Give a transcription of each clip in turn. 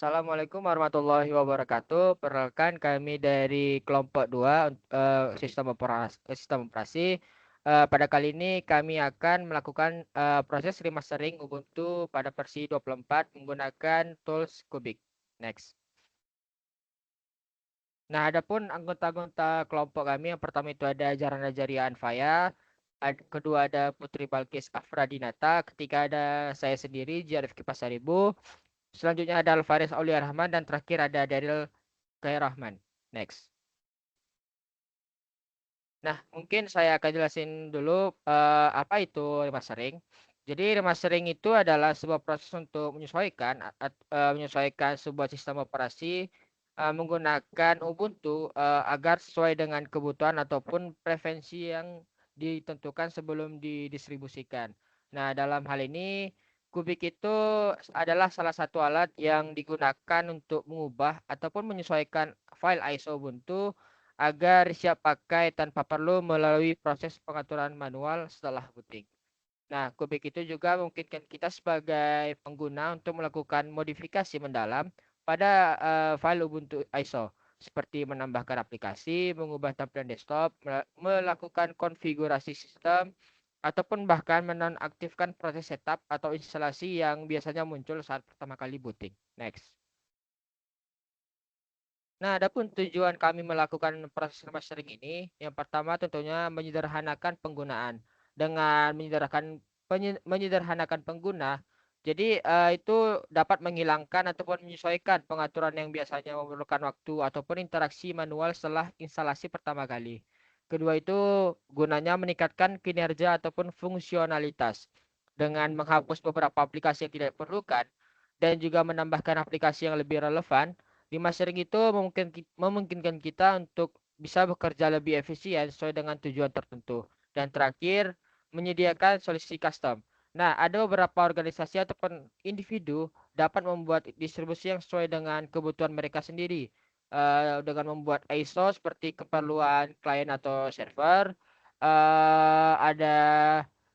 Assalamualaikum warahmatullahi wabarakatuh. Perkenalkan kami dari kelompok 2 sistem operasi. Pada kali ini kami akan melakukan proses remastering Ubuntu pada versi 24 menggunakan tools Kubik. Next. Nah, adapun anggota-anggota kelompok kami yang pertama itu ada Jarana Jaria Anfaya, kedua ada Putri Balkis Afradinata, ketiga ada saya sendiri Jarif Pasaribu. Selanjutnya ada Alvarez Aulia Rahman dan terakhir ada Daryl Rahman. Next. Nah, mungkin saya akan jelasin dulu apa itu remastering. Jadi remastering itu adalah sebuah proses untuk menyesuaikan sebuah sistem operasi menggunakan Ubuntu agar sesuai dengan kebutuhan ataupun preferensi yang ditentukan sebelum didistribusikan. Nah, dalam hal ini Kubik itu adalah salah satu alat yang digunakan untuk mengubah ataupun menyesuaikan file ISO Ubuntu agar siap pakai tanpa perlu melalui proses pengaturan manual setelah booting. Nah, Kubik itu juga memungkinkan kita sebagai pengguna untuk melakukan modifikasi mendalam pada file Ubuntu ISO, seperti menambahkan aplikasi, mengubah tampilan desktop, melakukan konfigurasi sistem, ataupun bahkan menonaktifkan proses setup atau instalasi yang biasanya muncul saat pertama kali booting. Next. Nah, adapun tujuan kami melakukan proses remastering ini, yang pertama tentunya menyederhanakan penggunaan. Dengan menyederhanakan pengguna, jadi itu dapat menghilangkan ataupun menyesuaikan pengaturan yang biasanya memerlukan waktu ataupun interaksi manual setelah instalasi pertama kali. Kedua itu gunanya meningkatkan kinerja ataupun fungsionalitas dengan menghapus beberapa aplikasi yang tidak diperlukan dan juga menambahkan aplikasi yang lebih relevan. Remastering itu memungkinkan kita untuk bisa bekerja lebih efisien sesuai dengan tujuan tertentu. Dan terakhir, menyediakan solusi custom. Nah, ada beberapa organisasi ataupun individu dapat membuat distribusi yang sesuai dengan kebutuhan mereka sendiri. Dengan membuat ISO seperti keperluan klien atau server, ada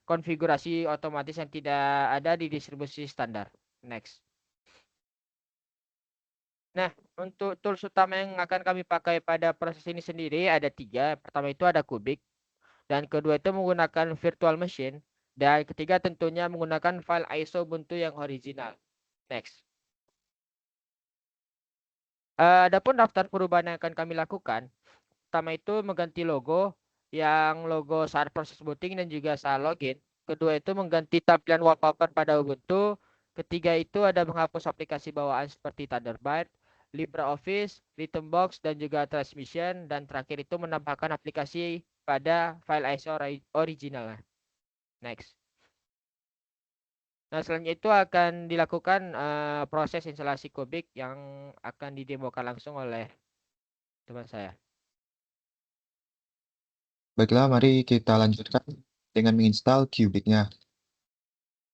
konfigurasi otomatis yang tidak ada di distribusi standar. Next. Nah, untuk tools utama yang akan kami pakai pada proses ini sendiri ada tiga. Pertama itu ada Kubik, dan kedua itu menggunakan virtual machine, dan ketiga tentunya menggunakan file ISO Ubuntu yang original. Next. Adapun daftar perubahan yang akan kami lakukan, pertama itu mengganti logo, yang logo saat proses booting dan juga saat login. Kedua itu mengganti tampilan wallpaper pada Ubuntu. Ketiga itu ada menghapus aplikasi bawaan seperti Thunderbird, LibreOffice, Rhythmbox, dan juga Transmission. Dan terakhir itu menambahkan aplikasi pada file ISO original. Next. Nah, selanjutnya itu akan dilakukan proses instalasi Kubik yang akan didemokan langsung oleh teman saya. Baiklah, mari kita lanjutkan dengan menginstal Kubik-nya.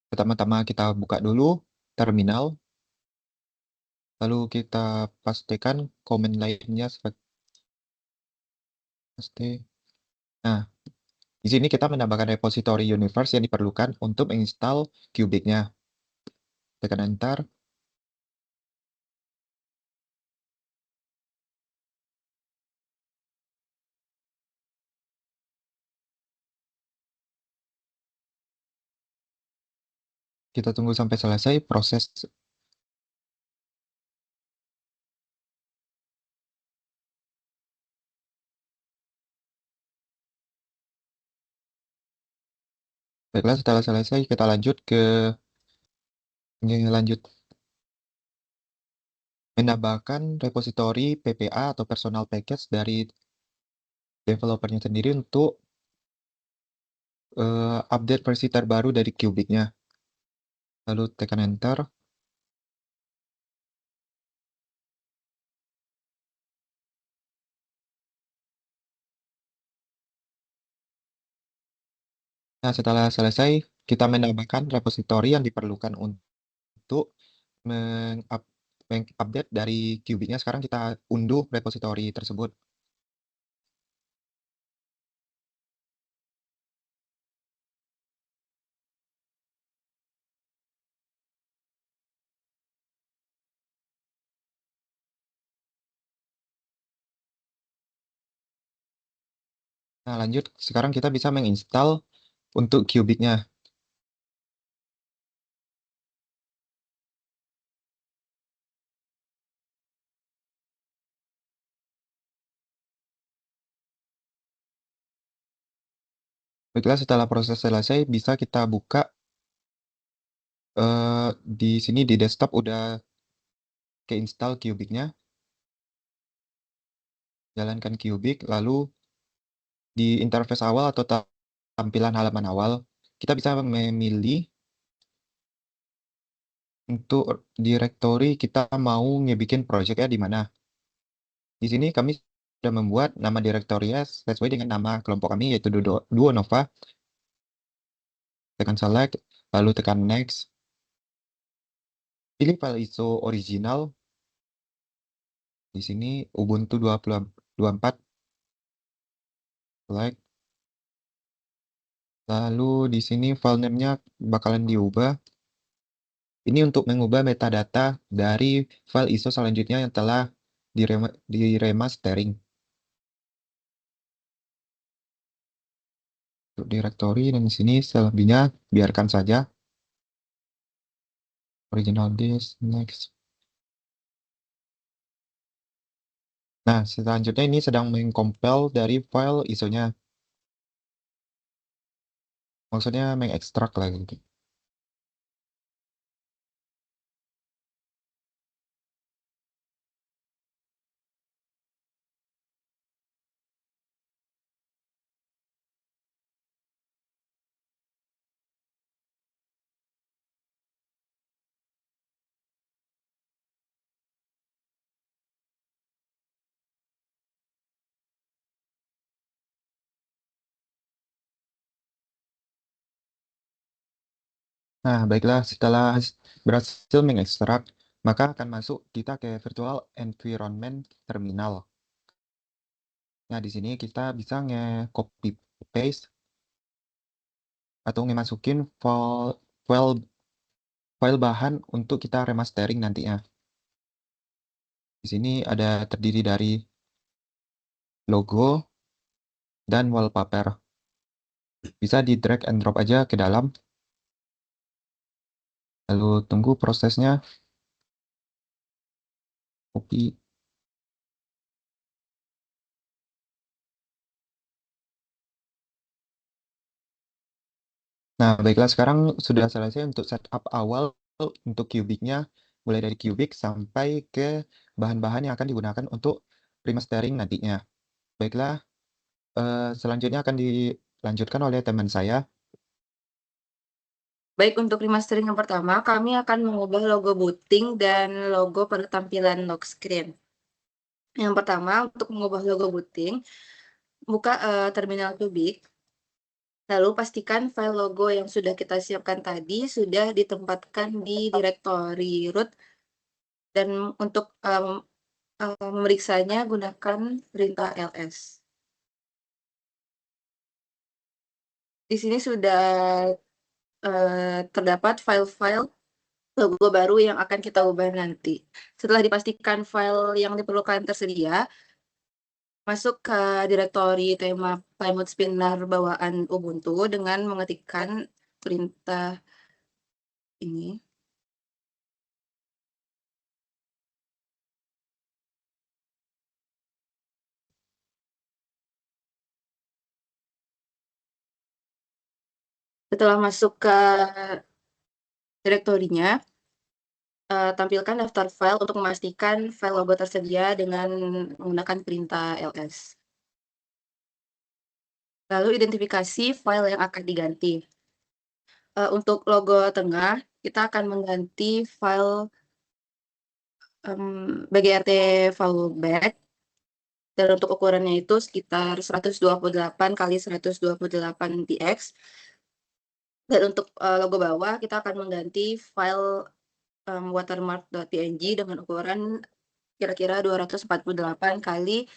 Pertama-tama kita buka dulu terminal, lalu kita pastikan komen lainnya seperti paste. Nah, di sini kita menambahkan repository universe yang diperlukan untuk menginstal Kubik-nya. Tekan enter. Kita tunggu sampai selesai proses. Baiklah, setelah selesai kita lanjut ke menambahkan repository PPA atau personal package dari developernya sendiri untuk update versi terbaru dari Kubik-nya. Lalu tekan enter. Nah, setelah selesai, kita menambahkan repository yang diperlukan untuk mengupdate dari Kubik-nya. Sekarang kita unduh repository tersebut. Nah, lanjut. Sekarang kita bisa menginstal untuk Cubic-nya. Baiklah, setelah proses selesai, bisa kita buka di sini di desktop udah keinstall Cubic-nya. Jalankan Cubic, lalu di interface awal atau tampilan halaman awal, kita bisa memilih untuk direktori kita mau ngebikin projectnya di mana. Di sini kami sudah membuat nama direktorinya sesuai dengan nama kelompok kami, yaitu Duo Nova. Tekan select, lalu tekan next. Pilih file ISO original. Di sini Ubuntu 2024. Select. Lalu di sini file name-nya bakalan diubah. Ini untuk mengubah metadata dari file ISO selanjutnya yang telah diremastering. Untuk directory dan di sini selebihnya biarkan saja. Original disk, next. Nah, selanjutnya ini sedang mengcompile dari file ISO-nya. Maksudnya mengekstrak lah gitu. Nah, baiklah, setelah berhasil mengekstrak, maka akan masuk kita ke virtual environment terminal. Nah, di sini kita bisa nge-copy paste atau nge-masukin file bahan untuk kita remastering nantinya. Di sini ada terdiri dari logo dan wallpaper. Bisa di drag and drop aja ke dalam. Lalu tunggu prosesnya. Copy. Nah, baiklah, sekarang sudah selesai untuk setup awal untuk Cubic-nya, mulai dari Cubic sampai ke bahan-bahan yang akan digunakan untuk remastering nantinya. Baiklah, selanjutnya akan dilanjutkan oleh teman saya. Baik, untuk remastering yang pertama, kami akan mengubah logo booting dan logo pada tampilan lock screen. Yang pertama, untuk mengubah logo booting, buka terminal Cubic, lalu pastikan file logo yang sudah kita siapkan tadi sudah ditempatkan di direktori root, dan untuk memeriksanya gunakan perintah ls. Di sini sudah terdapat file-file logo baru yang akan kita ubah nanti. Setelah dipastikan file yang diperlukan tersedia, masuk ke direktori tema Plymouth Spinner bawaan Ubuntu dengan mengetikkan perintah ini. Setelah masuk ke direktorinya, tampilkan daftar file untuk memastikan file logo tersedia dengan menggunakan perintah ls. Lalu identifikasi file yang akan diganti. Untuk logo tengah, kita akan mengganti file BGRT fallback, dan untuk ukurannya itu sekitar 128 kali 128 px. Dan untuk logo bawah, kita akan mengganti file watermark.png dengan ukuran kira-kira 248 kali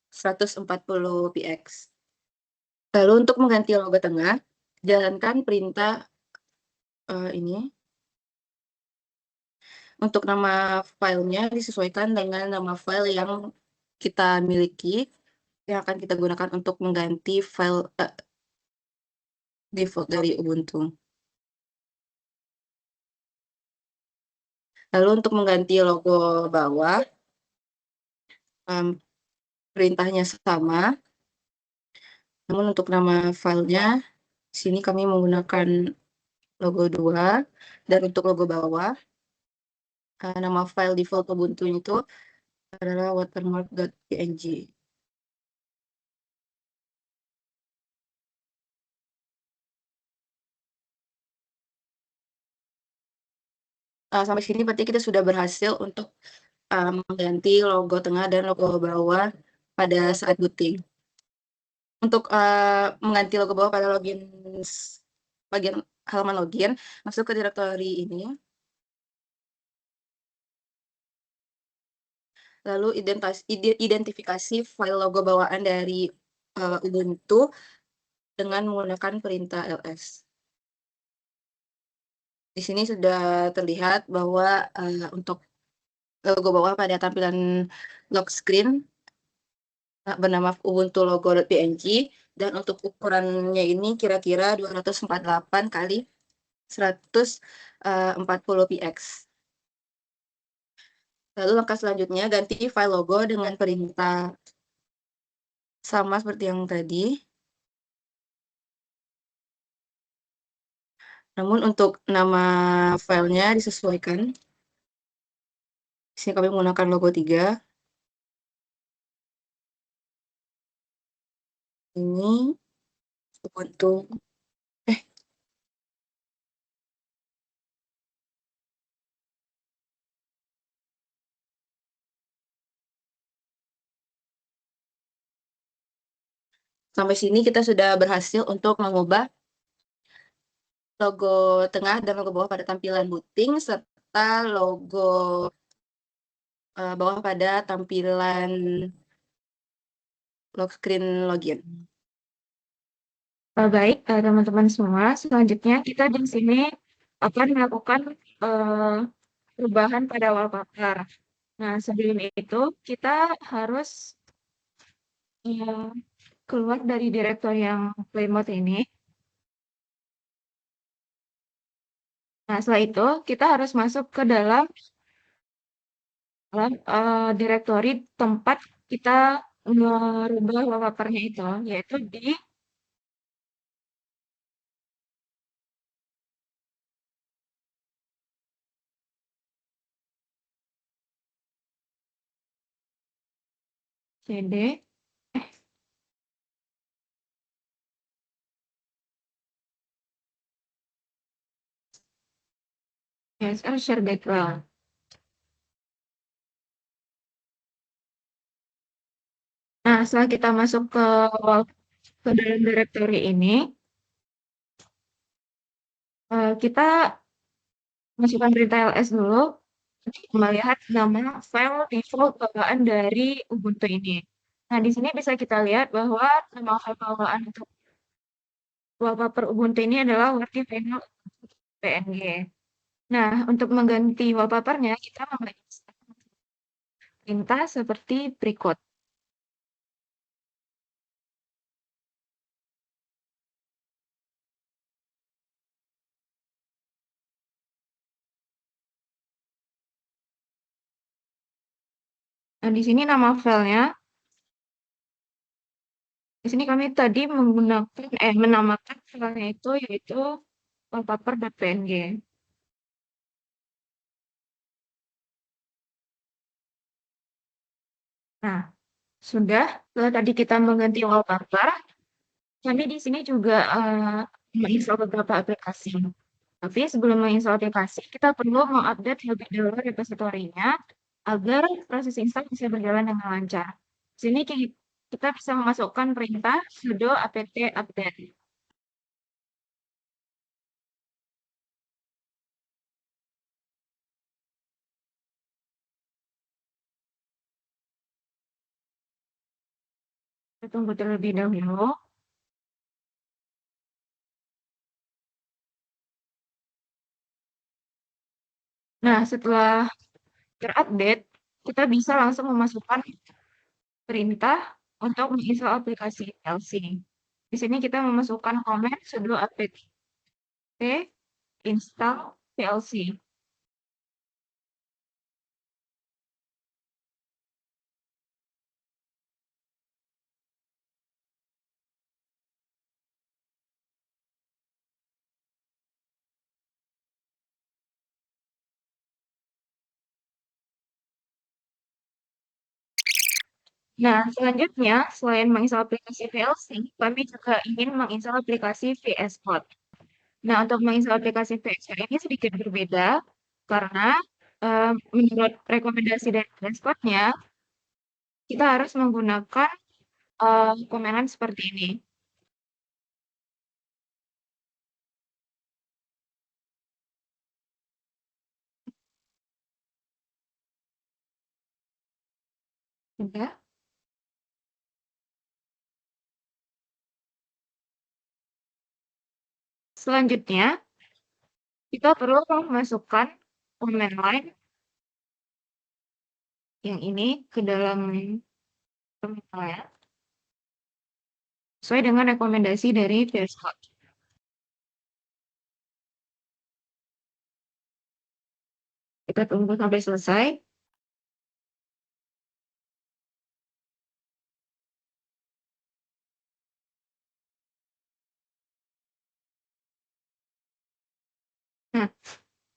140 px. Lalu untuk mengganti logo tengah, jalankan perintah ini. Untuk nama filenya disesuaikan dengan nama file yang kita miliki. yang akan kita gunakan untuk mengganti file default dari Ubuntu. Lalu untuk mengganti logo bawah, perintahnya sama, namun untuk nama filenya, sini kami menggunakan logo 2, dan untuk logo bawah, nama file default Ubuntu itu adalah watermark.png. Sampai sini berarti kita sudah berhasil untuk mengganti logo tengah dan logo bawah pada saat booting. Untuk mengganti logo bawah pada login bagian halaman login, masuk ke direktori ini. Lalu identifikasi file logo bawaan dari Ubuntu dengan menggunakan perintah ls. Di sini sudah terlihat bahwa untuk logo bawah pada tampilan lock screen bernama ubuntu logo.png, dan untuk ukurannya ini kira-kira 248 kali 140 px. Lalu langkah selanjutnya ganti file logo dengan perintah sama seperti yang tadi. Namun untuk nama filenya disesuaikan. Di sini kami menggunakan logo 3. Ini Ubuntu. Sampai sini kita sudah berhasil untuk mengubah logo tengah dan logo bawah pada tampilan booting, serta logo bawah pada tampilan lock screen login. Baik, teman-teman semua, selanjutnya kita di sini akan melakukan perubahan pada wallpaper. Nah, sebelum itu kita harus keluar dari direktori yang play mode ini. Nah, setelah itu kita harus masuk ke dalam direktori tempat kita merubah wallpapernya itu, yaitu di CD. Yes, share background. Nah, setelah kita masuk ke dalam direktori ini, kita masukkan perintah ls dulu untuk melihat nama file default bawaan dari Ubuntu ini. Nah, di sini bisa kita lihat bahwa nama file bawaan untuk wallpaper Ubuntu ini adalah wordifile.png. Nah, untuk mengganti wallpapernya, kita membaca perintah seperti berikut. Nah, di sini nama filenya. Di sini kami tadi menamakan filenya itu yaitu wallpaper.png. Nah, sudah. Setelah tadi kita mengganti wallpaper, kami di sini juga menginstal beberapa aplikasi. Tapi sebelum menginstal aplikasi, kita perlu mengupdate lebih dulu repositorinya agar proses install bisa berjalan dengan lancar. Di sini kita bisa memasukkan perintah sudo apt update. Kita tunggu terlebih dahulu. Nah, setelah terupdate, kita bisa langsung memasukkan perintah untuk menginstal aplikasi VLC. Di sini kita memasukkan komen sudo apt install VLC. Nah, selanjutnya, selain menginstal aplikasi VLC, kami juga ingin menginstal aplikasi VS Code. Nah, untuk menginstal aplikasi VS Code ini sedikit berbeda, karena menurut rekomendasi dari VS Code-nya, kita harus menggunakan komenan seperti ini. Sudah. Selanjutnya, kita perlu memasukkan command line yang ini ke dalam terminal, sesuai dengan rekomendasi dari VS Code. Kita tunggu sampai selesai. Nah,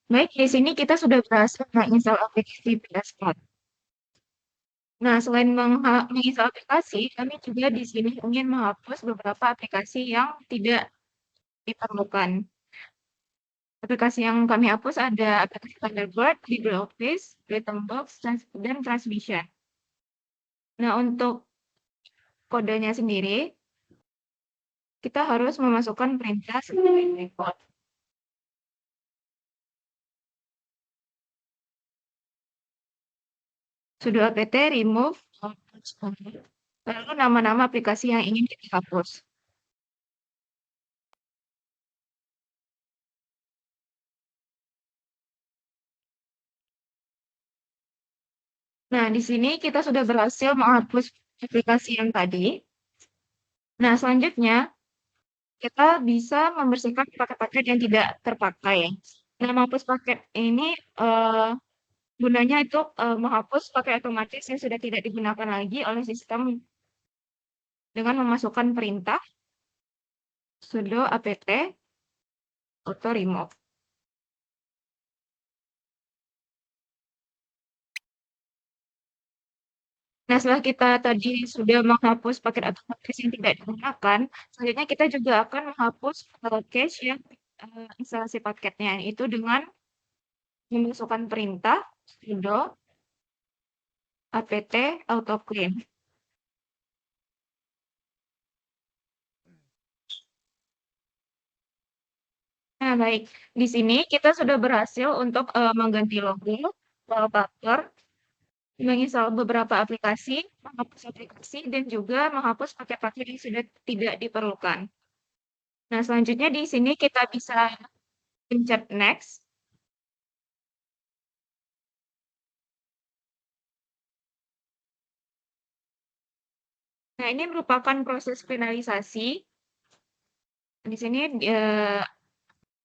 baik, di sini kita sudah berhasil menginstal aplikasi VS Code. Nah, selain menginstal aplikasi, kami juga di sini ingin menghapus beberapa aplikasi yang tidak diperlukan. Aplikasi yang kami hapus ada aplikasi Thunderbird, LibreOffice, Rhythmbox, dan Transmission. Nah, untuk kodenya sendiri, kita harus memasukkan perintah sebagai berikut. Sudo apt remove lalu nama-nama aplikasi yang ingin kita hapus. Nah, di sini kita sudah berhasil menghapus aplikasi yang tadi. Nah, selanjutnya kita bisa membersihkan paket-paket yang tidak terpakai. Nah, menghapus paket ini gunanya itu menghapus paket otomatis yang sudah tidak digunakan lagi oleh sistem dengan memasukkan perintah sudo apt auto remove. Nah, setelah kita tadi sudah menghapus paket otomatis yang tidak digunakan, selanjutnya kita juga akan menghapus cache yang instalasi paketnya, itu dengan memasukkan perintah sudo apt auto clean. Nah, baik. Di sini kita sudah berhasil untuk mengganti logo, wallpaper, menginstal beberapa aplikasi, menghapus aplikasi, dan juga menghapus paket-paket yang sudah tidak diperlukan. Nah, selanjutnya di sini kita bisa pencet next. Nah, ini merupakan proses finalisasi. Di sini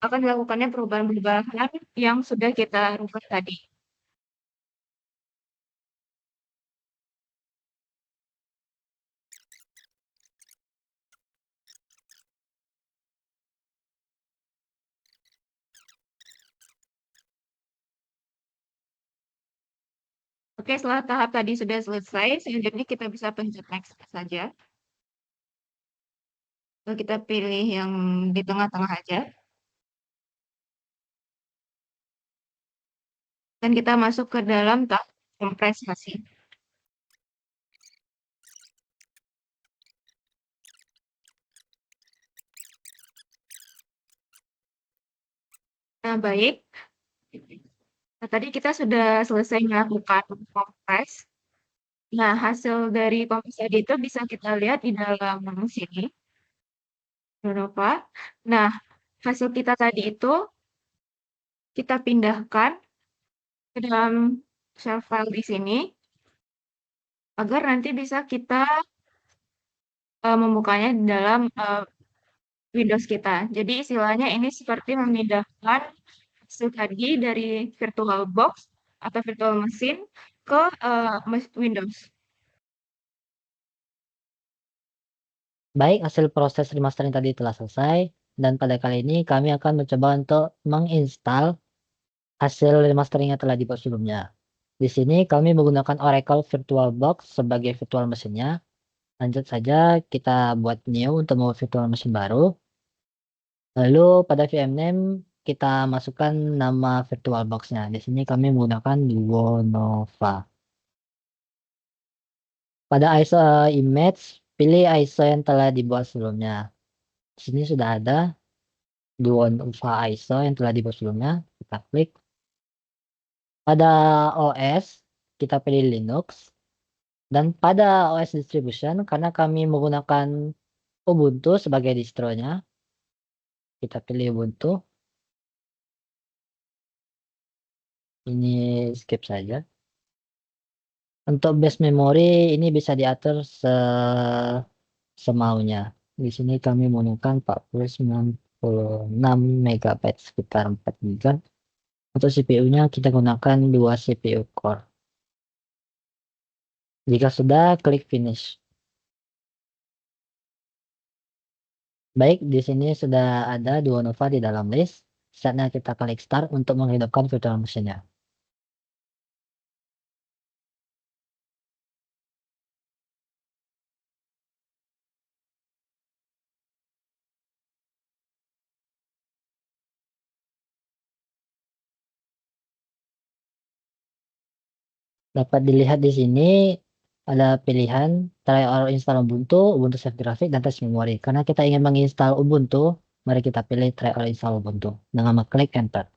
akan dilakukannya perubahan-perubahan yang sudah kita rubah tadi. Oke, setelah tahap tadi sudah selesai, selanjutnya kita bisa pencet next saja. Lalu kita pilih yang di tengah-tengah aja. Dan kita masuk ke dalam tahap kompresasi. Nah, baik. Nah, tadi kita sudah selesai melakukan kompres. Nah, hasil dari kompres tadi itu bisa kita lihat di dalam sini. Beberapa. Nah, hasil kita tadi itu kita pindahkan ke dalam shell file di sini agar nanti bisa kita membukanya di dalam Windows kita. Jadi istilahnya ini seperti memindahkan hasil tadi dari VirtualBox atau virtual machine ke Windows. Baik, hasil proses remastering tadi telah selesai, dan pada kali ini kami akan mencoba untuk menginstal hasil remastering yang telah dibuat sebelumnya. Di sini kami menggunakan Oracle VirtualBox sebagai virtual mesinnya. Lanjut saja, kita buat new untuk membuat virtual machine baru. Lalu pada vmname kita masukkan nama VirtualBox-nya. Di sini kami menggunakan Duonova. Pada ISO image, pilih ISO yang telah dibuat sebelumnya. Di sini sudah ada Duonova ISO yang telah dibuat sebelumnya. Kita klik. Pada OS, kita pilih Linux. Dan pada OS distribution, karena kami menggunakan Ubuntu sebagai distronya, kita pilih Ubuntu. Ini skip saja. Untuk base memory ini bisa diatur semaunya. Di sini kami menggunakan 4096 MB sekitar 4 GB. Untuk CPU-nya kita gunakan 2 CPU core. Jika sudah, klik finish. Baik, di sini sudah ada Duonova di dalam list. Saatnya kita klik start untuk menghidupkan virtual machine-nya. Dapat dilihat di sini ada pilihan try or install Ubuntu, Ubuntu Save Graphic, dan test memory. Karena kita ingin menginstal Ubuntu, mari kita pilih try or install Ubuntu dengan mengklik enter.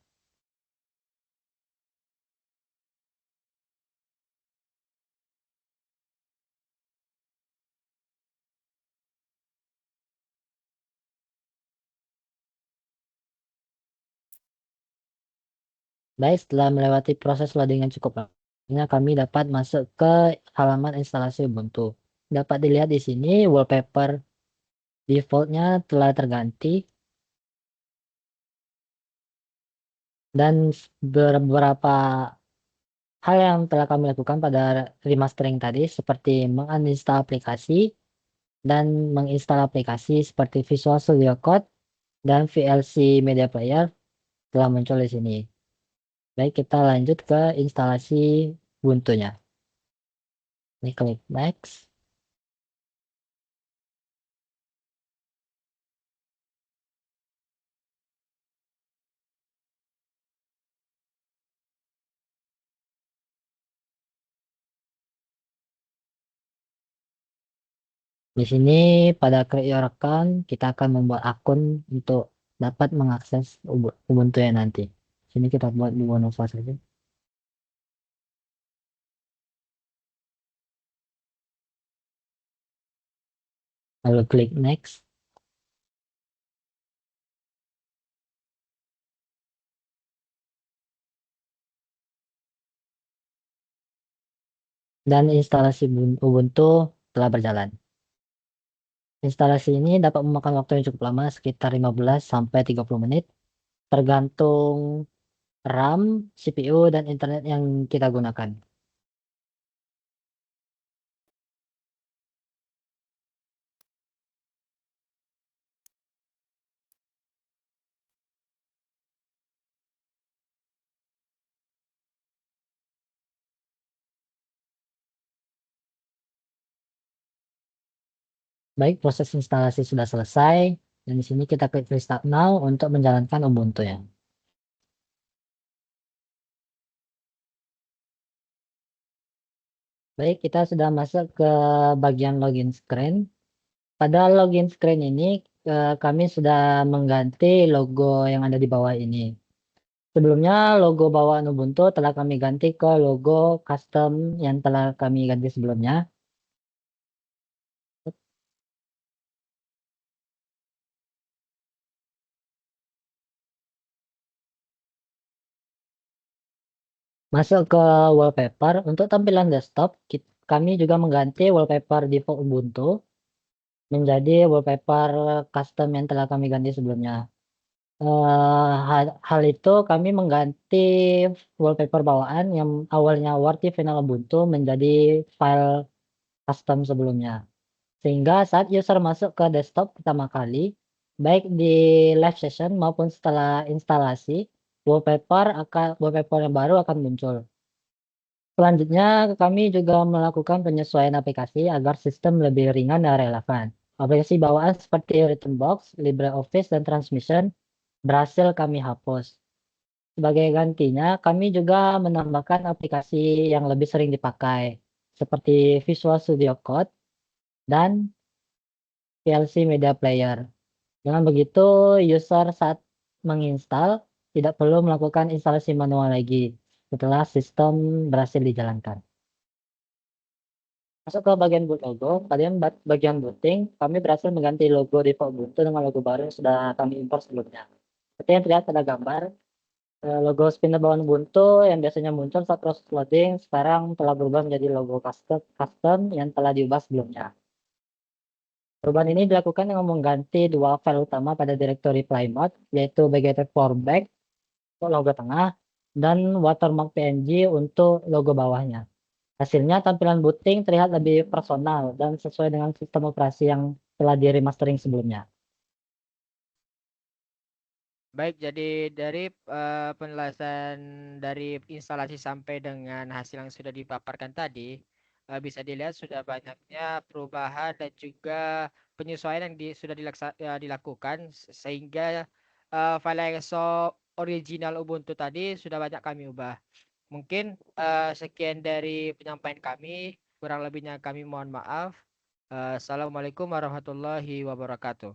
Baik, setelah melewati proses loading yang cukup lama, kami dapat masuk ke halaman instalasi Ubuntu. Dapat dilihat di sini wallpaper defaultnya telah terganti. Dan beberapa hal yang telah kami lakukan pada remastering tadi seperti menginstal aplikasi dan menginstal aplikasi seperti Visual Studio Code dan VLC Media Player telah muncul di sini. Baik, kita lanjut ke instalasi Ubuntu-nya. Ini klik next. Di sini pada create your account kita akan membuat akun untuk dapat mengakses Ubuntu ya nanti. Sini kita buat di Duonova saja. Lalu klik next. Dan instalasi Ubuntu telah berjalan. Instalasi ini dapat memakan waktu yang cukup lama, sekitar 15 sampai 30 menit, tergantung RAM, CPU, dan internet yang kita gunakan. Baik, proses instalasi sudah selesai, dan di sini kita klik restart now untuk menjalankan Ubuntu ya. Baik, kita sudah masuk ke bagian login screen. Pada login screen ini, kami sudah mengganti logo yang ada di bawah ini. Sebelumnya, logo bawaan Ubuntu telah kami ganti ke logo custom yang telah kami ganti sebelumnya. Masuk ke wallpaper. Untuk tampilan desktop, kami juga mengganti wallpaper default Ubuntu. menjadi wallpaper custom yang telah kami ganti sebelumnya. Hal itu kami mengganti wallpaper bawaan yang awalnya Warty Final Ubuntu menjadi file custom sebelumnya. Sehingga saat user masuk ke desktop pertama kali, baik di live session maupun setelah instalasi, wallpaper yang baru akan muncul. Selanjutnya, kami juga melakukan penyesuaian aplikasi agar sistem lebih ringan dan relevan. Aplikasi bawaan seperti Writenbox, LibreOffice, dan Transmission berhasil kami hapus. Sebagai gantinya, kami juga menambahkan aplikasi yang lebih sering dipakai, seperti Visual Studio Code dan VLC Media Player. Dengan begitu, user saat menginstal tidak perlu melakukan instalasi manual lagi setelah sistem berhasil dijalankan. Masuk ke bagian boot logo, bagian booting, kami berhasil mengganti logo default Ubuntu dengan logo baru yang sudah kami import sebelumnya. Seperti yang terlihat pada gambar, logo spinner bawaan Ubuntu yang biasanya muncul saat proses loading, sekarang telah berubah menjadi logo custom yang telah diubah sebelumnya. Perubahan ini dilakukan dengan mengganti dua file utama pada direktori Plymouth, yaitu bgt4back untuk logo tengah dan watermark png untuk logo bawahnya. Hasilnya tampilan booting terlihat lebih personal dan sesuai dengan sistem operasi yang telah di remastering sebelumnya. Baik, jadi dari penjelasan dari instalasi sampai dengan hasil yang sudah dipaparkan tadi, bisa dilihat sudah banyaknya perubahan dan juga penyesuaian yang sudah dilakukan sehingga file ISO original Ubuntu tadi sudah banyak kami ubah. Mungkin sekian dari penyampaian kami, kurang lebihnya kami mohon maaf. Assalamualaikum warahmatullahi wabarakatuh.